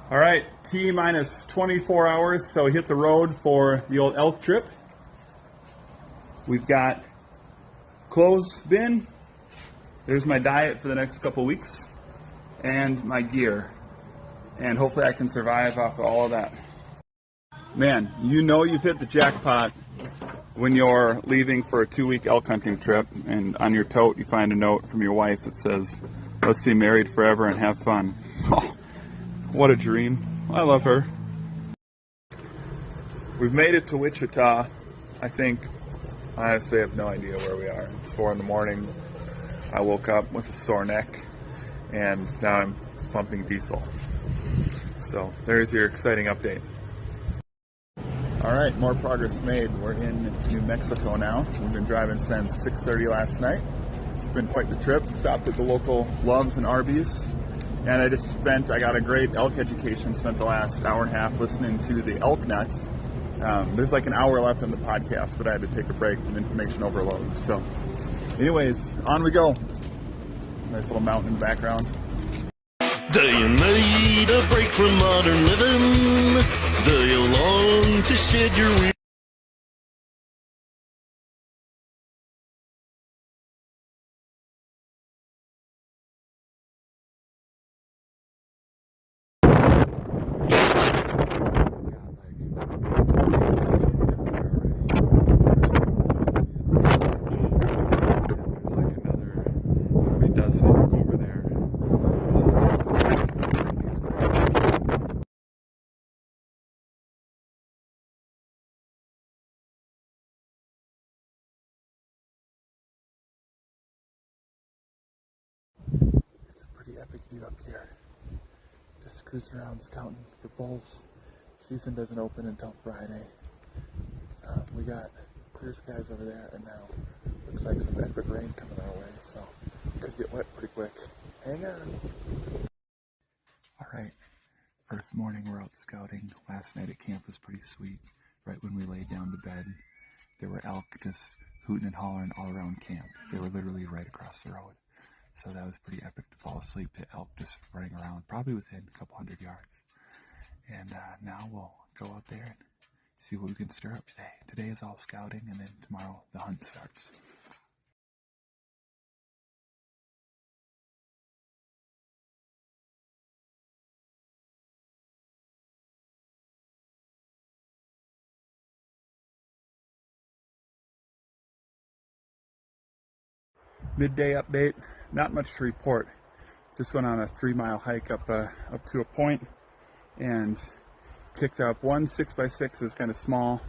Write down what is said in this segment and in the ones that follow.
All right, T minus 24 hours, so we hit the road for the old elk trip. We've got clothes bin, there's my diet for the next couple weeks, and my gear. And hopefully I can survive off of all of that. Man, you know you've hit the jackpot when you're leaving for a 2-week elk hunting trip, and on your tote you find a note from your wife that says, "Let's be married forever and have fun." Oh, what a dream. I love her. We've made it to Wichita. I think, I honestly have no idea where we are. It's 4 in the morning. I woke up with a sore neck, and now I'm pumping diesel. So there's your exciting update. All right, more progress made. We're in New Mexico now. We've been driving since 6:30 last night. It's been quite the trip. Stopped at the local Loves and Arby's. And I got a great elk education, spent the last hour and a half listening to the elk nuts. There's like an hour left on the podcast, but I had to take a break from information overload. So anyways, on we go. Nice little mountain in the background. Do you need a break from modern living? Do you long to shed your weary? It's a pretty epic view up here. Just cruising around scouting for bulls. Season doesn't open until Friday. We got clear skies over there, and now looks like some epic rain coming our way, so could get wet pretty quick. Hang on. All right, first morning we're out scouting. Last night at camp was pretty sweet. Right when we laid down to bed, there were elk just hooting and hollering all around camp. They were literally right across the road. So that was pretty epic to fall asleep to elk just running around, probably within a couple hundred yards. And now we'll go out there and see what we can stir up today. Today is all scouting, and then tomorrow the hunt starts. Midday update, not much to report. Just went on a 3-mile hike up to a point and kicked up one 6x6. It was kind of small,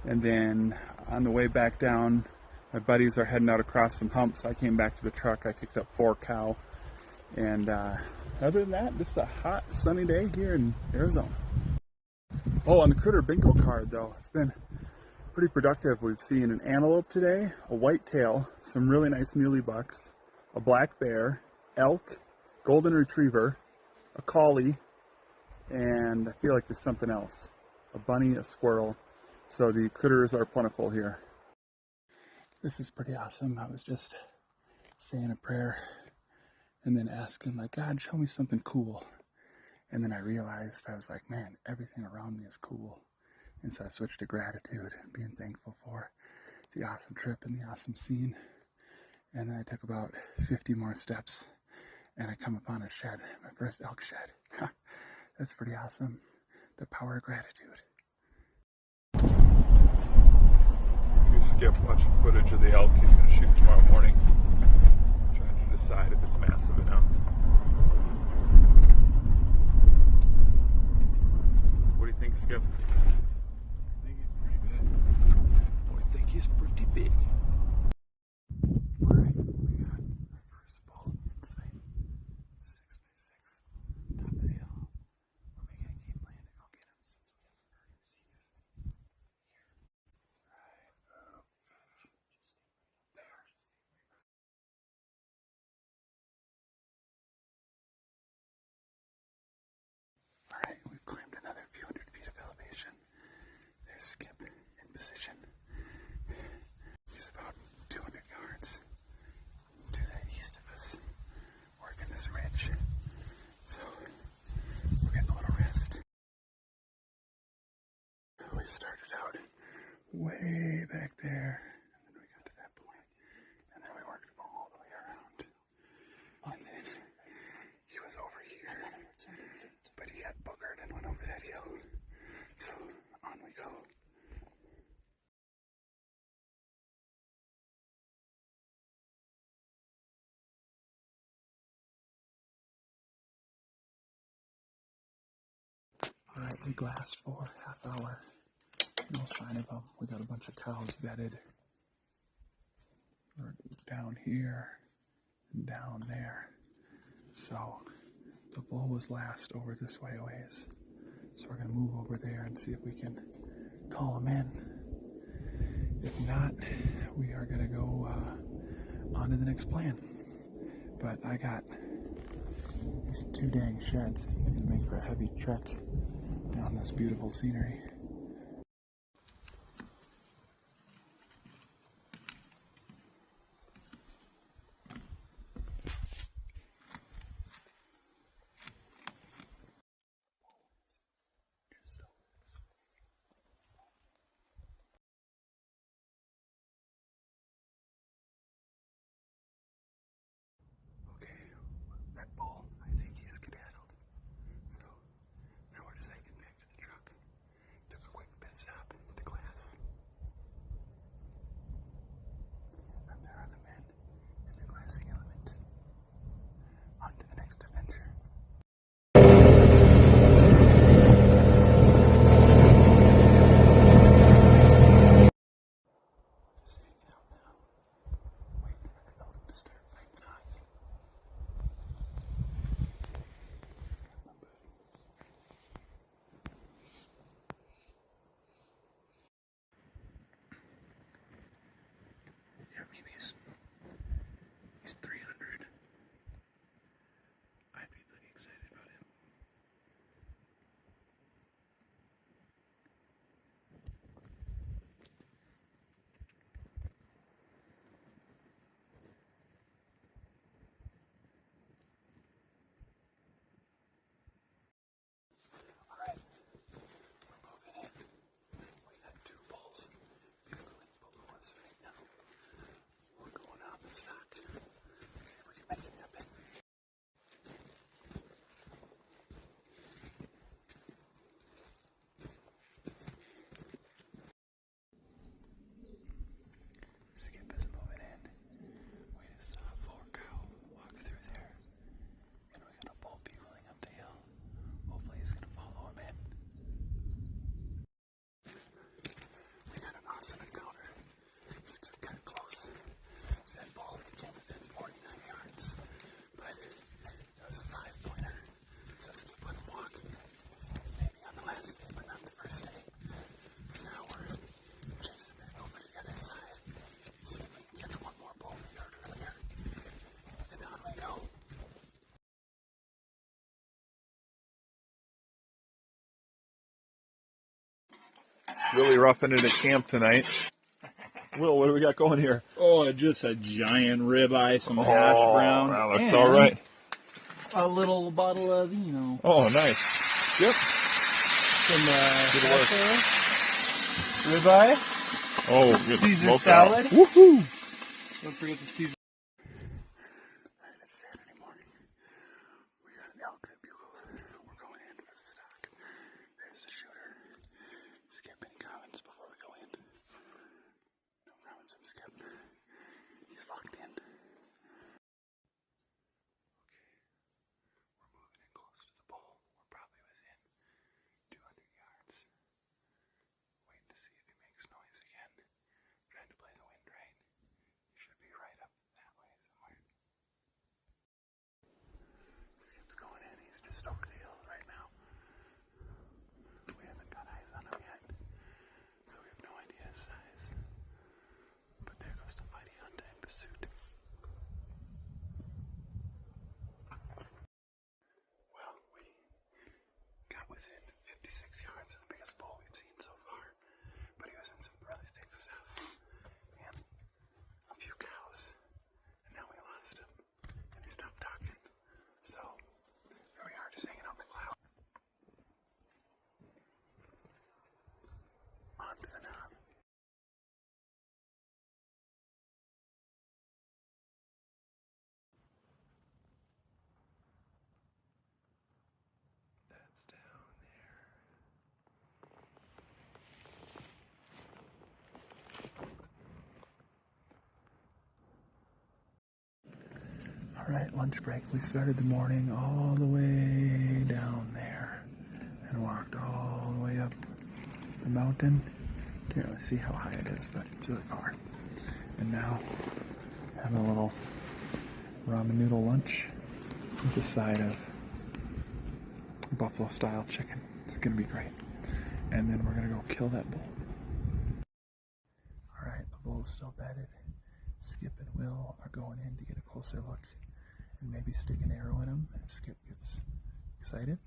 and then on the way back down, my buddies are heading out across some humps. I came back to the truck. I kicked up 4 cow, and other than that, just a hot sunny day here in Arizona. Oh, on the critter bingo card though, it's been pretty productive. We've seen an antelope today, a whitetail, some really nice muley bucks, a black bear, elk, golden retriever, a collie, and I feel like there's something else. A bunny, a squirrel. So the critters are plentiful here. This is pretty awesome. I was just saying a prayer and then asking, like, God, show me something cool. And then I realized, I was like, man, everything around me is cool. And so I switched to gratitude, being thankful for the awesome trip and the awesome scene. And then I took about 50 more steps and I come upon a shed, my first elk shed. That's pretty awesome. The power of gratitude. Here's Skip watching footage of the elk he's going to shoot tomorrow morning. Trying to decide if it's massive enough. What do you think, Skip? I think he's pretty big. Oh, I think he's pretty big. Alright, we got our first bull in sight. 6x6. Top of the hill. We're making a game plan to go get him since we have furries. He's here. Right. Oh, just stay right up there. Alright, we've climbed another few hundred feet of elevation. There's Skip in position. He's about 200 yards to the east of us, working this ridge. So we're getting a little ready. we started out way back there, and then we got to that point, and then we worked all the way around, and then he was over here, but he got boogered and went over that hill. So on we go. All right, we glassed for half hour. No sign of them. We got a bunch of cows bedded. We're down here and down there. So the bull was last over this way a ways. So we're gonna move over there and see if we can call him in. If not, we are gonna go on to the next plan. But I got these 2 dang sheds. It's gonna make for a heavy trek down this beautiful scenery. Okay, that bull, I think he's skedaddled. So now we're just hiking back to the truck. Took a quick pit stop to glass. And there are the men and the glassing element. On to the next adventure. Just hanging out now, waiting for the elk to start piping off. Yeah, maybe he's 300. I'd be pretty excited about him. All right, we're moving in. We got 2 bulls. Beautifully bulls right now. We're going out the stock. See if we can make it happen. Skip is moving in. We just saw a 4-cow walk through there. And we got a bull bugling up the hill. Hopefully he's going to follow him in. We had an awesome encounter. It's kind of close. That bull came within 49 yards. But it was a 5-pointer. So Skip let him walk. Maybe on the last day, but not the first day. So now we're chasing back over to the other side. See if we can catch one more bull we heard earlier. And on we go. Really roughing it at camp tonight. Will, what do we got going here? Oh, just a giant ribeye, some hash browns. That looks and all right. A little bottle of, Oh, nice. Yep. some Good work. ribeye, Oh, good. Caesar Smoke salad. out. Woohoo! Don't forget the Caesar. It's Saturday morning. We got an elk that bugles. We're going in for the stock. There's the shooter. Skip, any comments before we go in? No comments from Skip. He's locked in. Okay. We're moving in close to the bull. We're probably within 200 yards. Waiting to see if he makes noise again. Trying to play the wind right. He should be right up that way somewhere. Skip's going in. He's just over the hill right now. We haven't got eyes on him yet, so we have no idea his size. But there goes the mighty hunter in pursuit. Well, we got within 56 yards of the biggest bull we've seen so far, but he was in some really thick stuff and a few cows, and now we lost him, and he stopped talking. So here we are, just hanging out in the cloud. Alright, lunch break. We started the morning all the way down there and walked all the way up the mountain. Can't really see how high it is, but it's really far. And now have a little ramen noodle lunch with a side of buffalo style chicken. It's gonna be great. And then we're gonna go kill that bull. Alright, the bull is still bedded. Skip and Will are going in to get a closer look and maybe stick an arrow in him if Skip gets excited.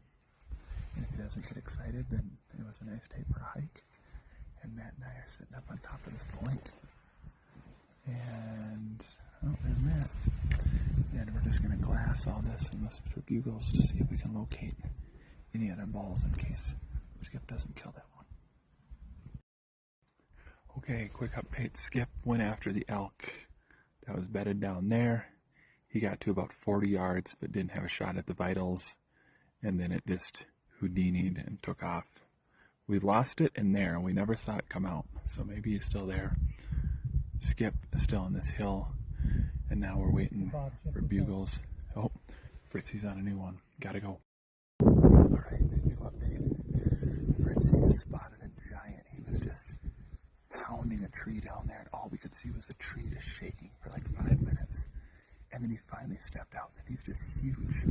And if he doesn't get excited, then it was a nice day for a hike. And Matt and I are sitting up on top of this point. And, oh, there's Matt. And we're just going to glass all this and listen for bugles to see if we can locate any other balls in case Skip doesn't kill that one. Okay, quick update. Skip went after the elk that was bedded down there. He got to about 40 yards but didn't have a shot at the vitals, and then it just Houdini'd and took off. We lost it in there and we never saw it come out, so maybe he's still there. Skip is still on this hill, and now we're waiting for bugles. Oh, Fritzy's on a new one. Gotta go. Alright, new update. Fritzy just spotted a giant. He was just pounding a tree down there, and all we could see was the tree just shaking for like 5 minutes. And then he finally stepped out, and he's just huge.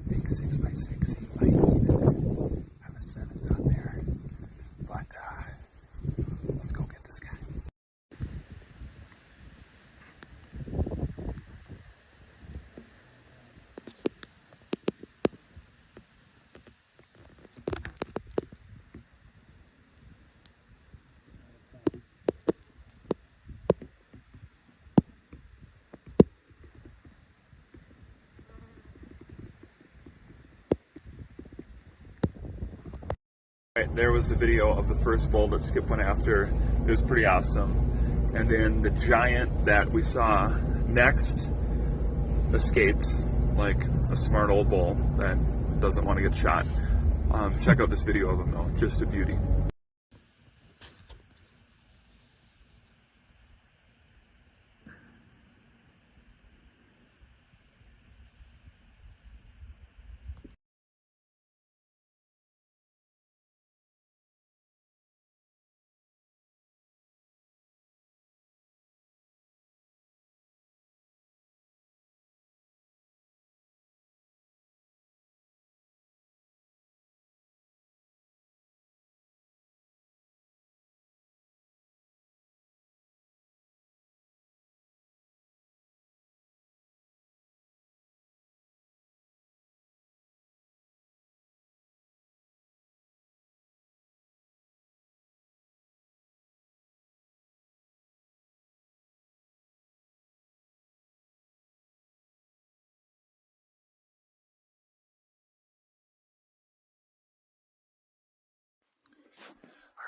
Big 6x6. He might even have a 7th on there. But let's go get this guy. Right, there was the video of the first bull that Skip went after. It was pretty awesome. And then the giant that we saw next escaped like a smart old bull that doesn't want to get shot. Check out this video of him though, just a beauty.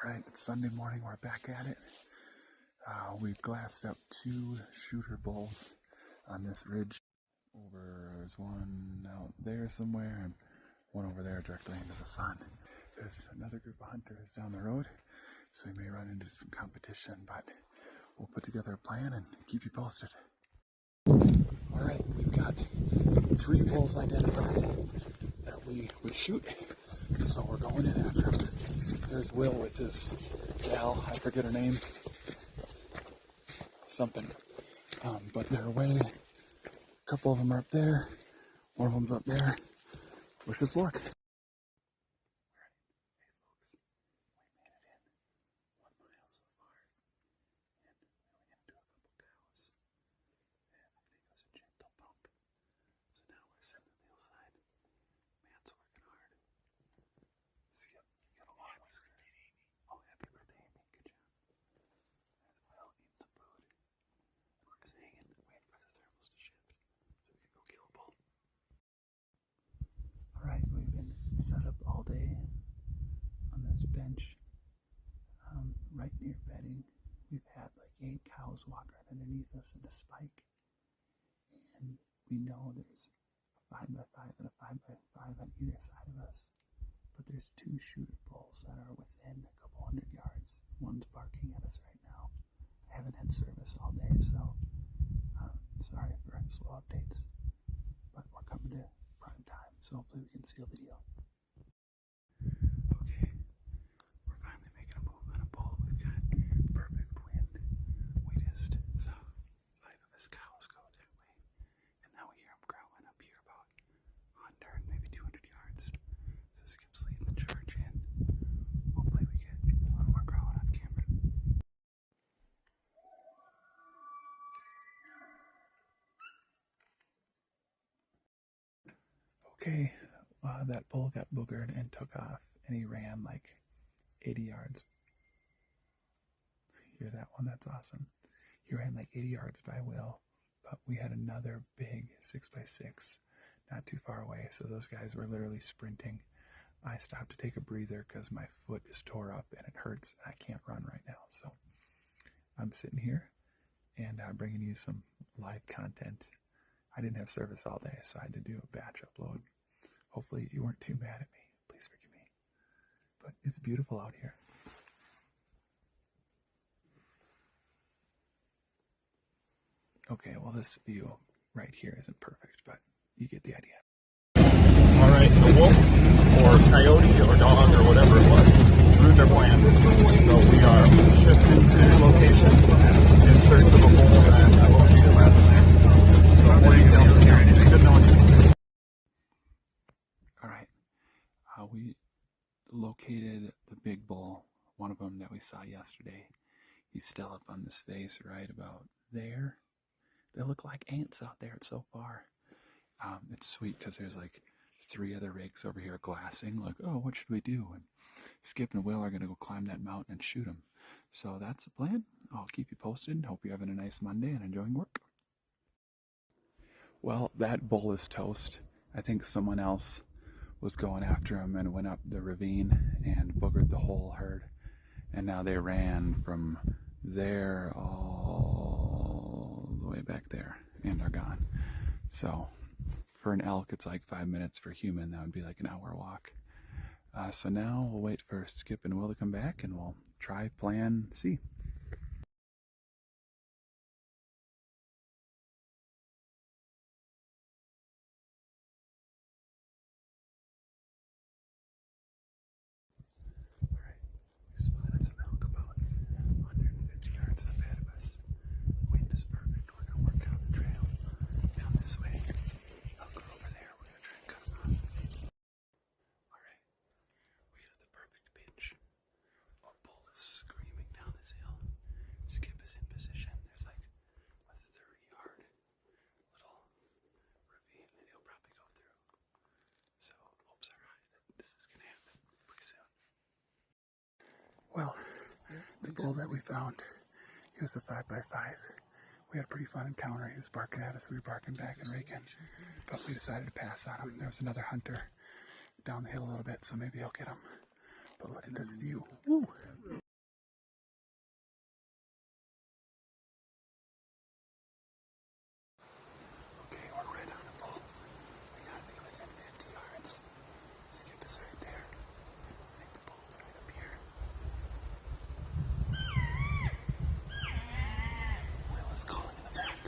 Alright, it's Sunday morning, we're back at it. We've glassed up 2 shooter bulls on this ridge. There's one out there somewhere and one over there directly into the sun. There's another group of hunters down the road, so we may run into some competition, but we'll put together a plan and keep you posted. Alright, we've got 3 bulls identified that we would shoot, so we're going in after them. There's Will with his gal, I forget her name, something, but they're away. A couple of them are up there, one of them's up there. Wish us luck. Set up all day on this bench right near bedding. We've had like 8 cows walk right underneath us in a spike, and we know there's a 5x5 and a 5x5 on either side of us, but there's 2 shooter bulls that are within a couple hundred yards. One's barking at us right now. I haven't had service all day, so sorry for slow updates. coming to prime time, so hopefully we can seal the deal. Okay, we're finally making a move on a bull. We've got perfect wind. We just saw 5 of his cows go that way, and now we hear him growling up here about 100, maybe 200 yards. So Skip's leading the charge in. Hopefully we get a little more growling on camera. Okay, that bull got boogered and took off, and he ran like 80 yards. Hear that one? That's awesome. He ran like 80 yards by Will, but we had another big 6x6 not too far away, so those guys were literally sprinting. I stopped to take a breather because my foot is tore up and it hurts, and I can't run right now. So I'm sitting here and bringing you some live content. I didn't have service all day, so I had to do a batch upload. Hopefully you weren't too mad at me. Please forgive me. But it's beautiful out here. Okay, well, this view right here isn't perfect, but you get the idea. All right, the wolf or coyote or dog or whatever it was ruined our plan. So we are shifting to location in search of a bull that I located last night. So more details here. Anything good knowing you. All right, we located the big bull, one of them that we saw yesterday. He's still up on this face right about there. They look like ants out there. It's so far. It's sweet because there's like 3 other rigs over here glassing. Like, oh, what should we do? And Skip and Will are going to go climb that mountain and shoot them. So that's the plan. I'll keep you posted. Hope you're having a nice Monday and enjoying work. Well, that bull is toast. I think someone else was going after him and went up the ravine and boogered the whole herd. And now they ran from there all the way back there and are gone. So for an elk, it's like 5 minutes. For a human, that would be like an hour walk. So now we'll wait for Skip and Will to come back, and we'll try plan C. Well, the bull that we found, he was a 5x5. We had a pretty fun encounter. He was barking at us, we were barking back and raking, but we decided to pass on him. There was another hunter down the hill a little bit, so maybe I'll get him. But look at this view. Woo! Okay, we're right on the bull. We gotta be within 50 yards. Skip is right there. I think the bull is right up here. Will is calling in the back.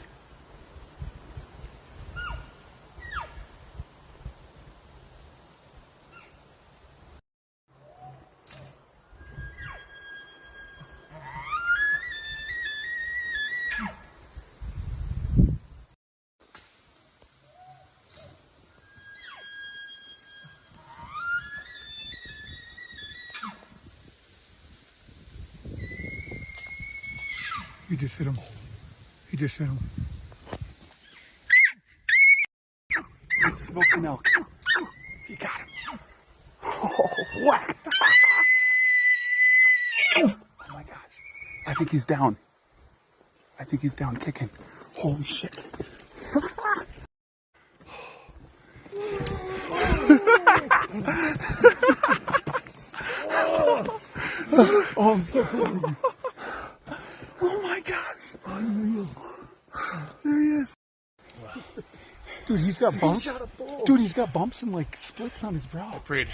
He just hit him. He just hit him. Smoking elk. He got him. Oh, whack. Oh my gosh. I think he's down. I think he's down kicking. Holy shit. Oh, I'm so proud of you. Oh my god. Unreal. There he is. Dude, he's got bumps. Dude, he's got bumps and like splits on his brow. I prayed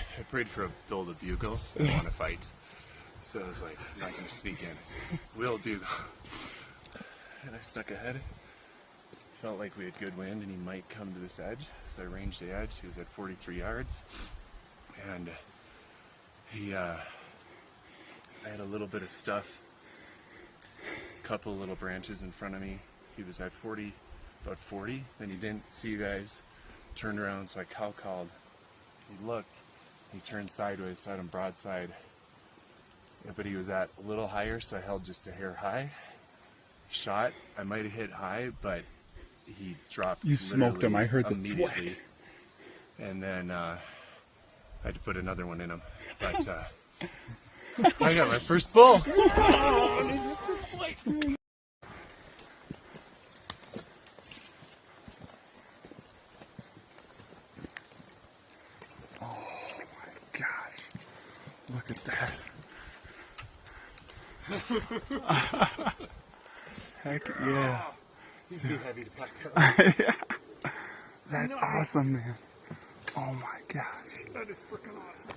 for a Bill to bugle. I don't want to fight. So I was like, I'm not going to sneak in. Will bugle. And I snuck ahead. felt like we had good wind and he might come to this edge. So I ranged the edge. He was at 43 yards. And I had a little bit of stuff, a couple little branches in front of me. He was at about 40. Then he didn't see you guys, turned around, so I cow called. He looked, he turned sideways, so I had him broadside. Yeah, but he was at a little higher, so I held just a hair high. Shot, I might have hit high, but he dropped. You smoked him, I heard the immediately. And then I had to put another one in him. But I got my first bull. Gosh, look at that. Heck yeah. He's too heavy to pack up. Yeah. That's awesome, man. Oh my gosh. That is freaking awesome.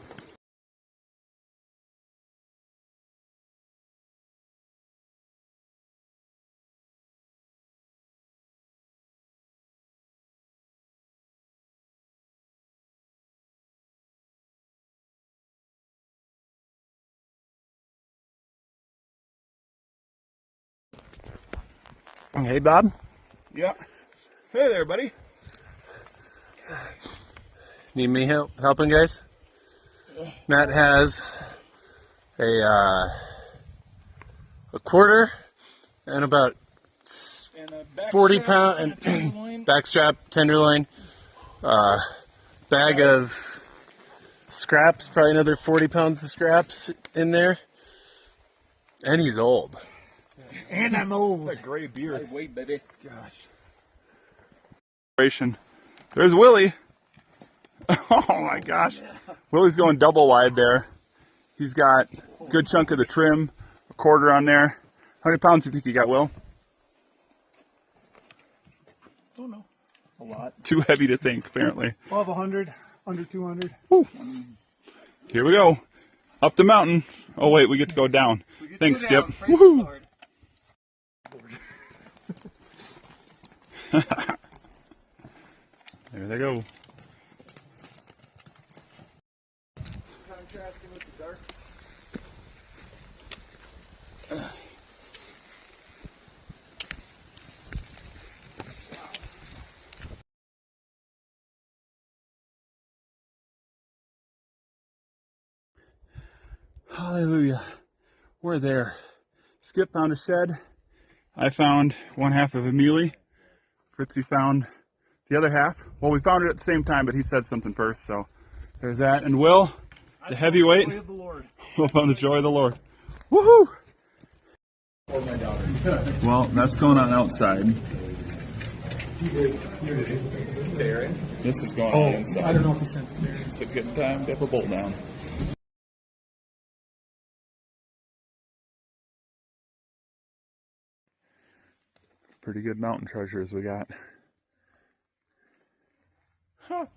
Hey, Bob. Yeah. Hey there, buddy. Need me helping, guys? Matt has a quarter and about 40 pound and backstrap tenderloin, bag of scraps, probably another 40 pounds of scraps in there, and he's old. And I'm old. That gray beard. Wait, baby. Gosh. There's Willie. Oh my gosh. Willie's going double wide there. He's got a good chunk of the trim, a quarter on there. How many pounds do you think you got, Will? Oh no, a lot. Too heavy to think, apparently. Above 100, under 200. Woo. Here we go. Up the mountain. Oh wait, we get to go down. Thanks, Skip. Woohoo! There they go. Contrasting with the dark. Hallelujah. We're there. Skip found a shed. I found one half of a muley. Fritzy found the other half. Well, we found it at the same time, but he said something first, so there's that. And Will, the heavyweight, The joy of the Lord. will found the joy of the Lord. Woohoo! Or my daughter. Well, that's going on outside. This is going on inside. I don't know if he sent it there. It's a good time to have a bolt down. Pretty good mountain treasures we got. Huh.